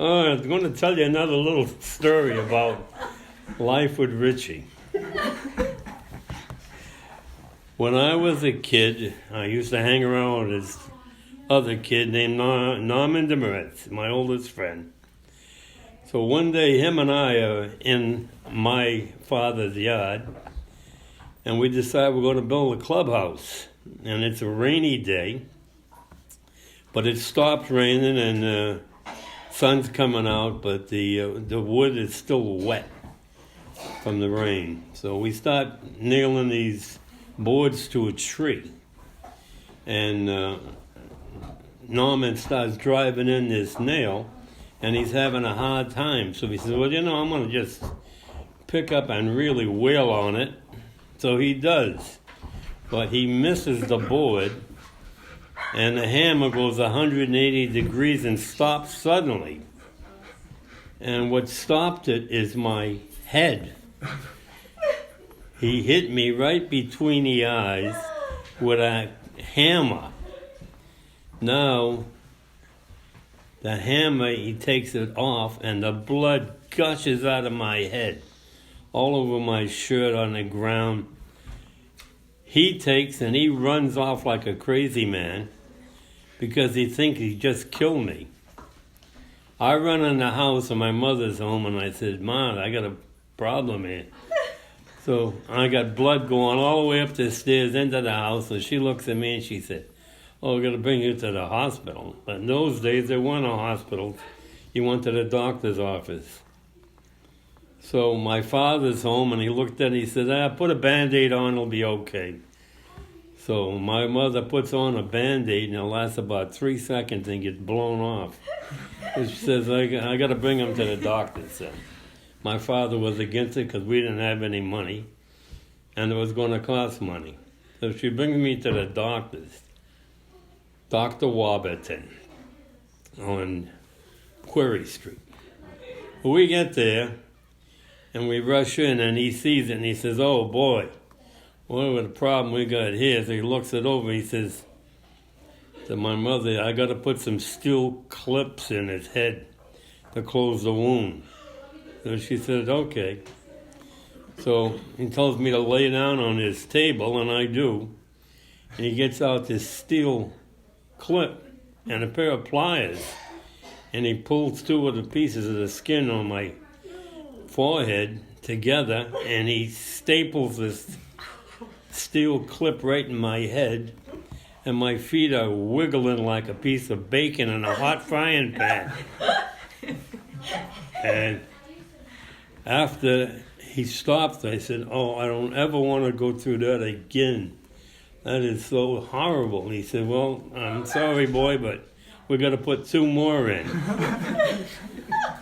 I'm going to tell you another little story about life with Richie. When I was a kid, I used to hang around with this other kid named Norman Demeritz, my oldest friend. So one day, him and I are in my father's yard, and we decide we're going to build a clubhouse. And it's a rainy day, but it stopped raining and sun's coming out, but the wood is still wet from the rain. So we start nailing these boards to a tree, and Norman starts driving in this nail, and he's having a hard time. So he says, well, I'm going to just pick up and really wail on it. So he does, but he misses the board, and the hammer goes 180 degrees and stops suddenly. And what stopped it is my head. He hit me right between the eyes with a hammer. Now, the hammer, he takes it off, and the blood gushes out of my head, all over my shirt on the ground. He takes and he runs off like a crazy man because he thinks he just killed me. I run in the house, and my mother's home, and I said, Mom, I got a problem here. So I got blood going all the way up the stairs into the house, and she looks at me and she said, oh, we're going to bring you to the hospital. But in those days, there weren't no hospitals. You went to the doctor's office. So my father's home, and he looked at it, he said, put a Band-Aid on, it'll be okay. So my mother puts on a Band-Aid, and it lasts about 3 seconds and gets blown off. So she says, I got to bring him to the doctor. So my father was against it because we didn't have any money, and it was going to cost money. So she brings me to the doctor's, Dr. Warburton on Query Street. We get there, and we rush in, and he sees it, and he says, oh, boy, whatever the problem we got here. So he looks it over, he says to my mother, I got to put some steel clips in his head to close the wound. So she said, okay. So he tells me to lay down on his table, and I do. And he gets out this steel clip and a pair of pliers, and he pulls two of the pieces of the skin on my forehead together, and he staples this steel clip right in my head, and my feet are wiggling like a piece of bacon in a hot frying pan. And after he stopped, I said, oh, I don't ever want to go through that again. That is so horrible. And he said, well, I'm sorry, boy, but we got to put 2 more in.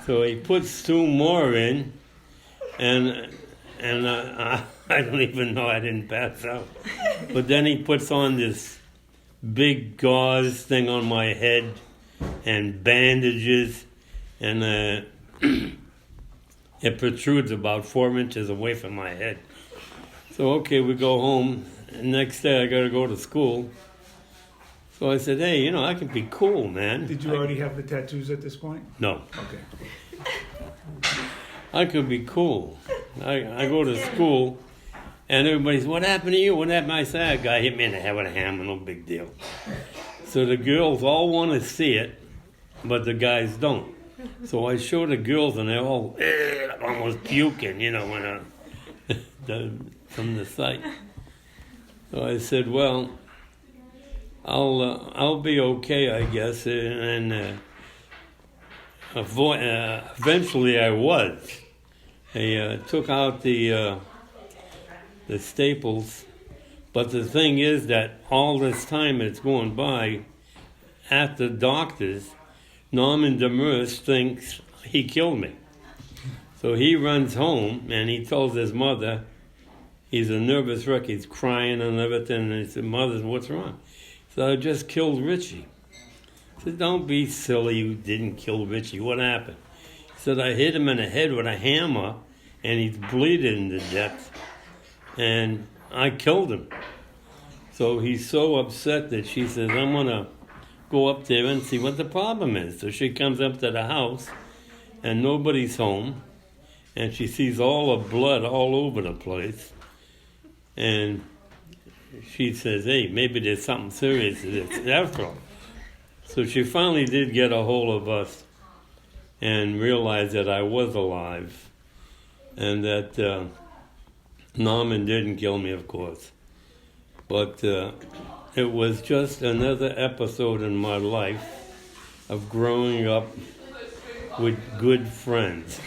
So he puts 2 more in, and I don't even know, I didn't pass out. But then he puts on this big gauze thing on my head and bandages, and it protrudes about 4 inches away from my head. So, okay, we go home. And next day I got to go to school. So I said, hey, I can be cool, man. Did you already have the tattoos at this point? No. Okay. I could be cool. I go to school, and everybody's, what happened to you? What happened? I said, a guy hit me in the head with a hammer, no big deal. So the girls all want to see it, but the guys don't. So I show the girls, and they're all almost puking, from the sight. So I said, well, I'll be okay, I guess, and eventually I was. I took out the staples, but the thing is that all this time it's going by, at the doctor's, Norman Demers thinks he killed me. So he runs home, and he tells his mother, he's a nervous wreck, he's crying and everything, and he said, Mother, what's wrong? So I just killed Richie. I said, don't be silly, you didn't kill Richie, what happened? He said, I hit him in the head with a hammer, and he's bleeding to death, and I killed him. So he's so upset that she says, I'm going to go up there and see what the problem is. So she comes up to the house, and nobody's home, and she sees all the blood all over the place, and she says, hey, maybe there's something serious to this after all. So she finally did get a hold of us and realized that I was alive, and that Norman didn't kill me, of course. But it was just another episode in my life of growing up with good friends.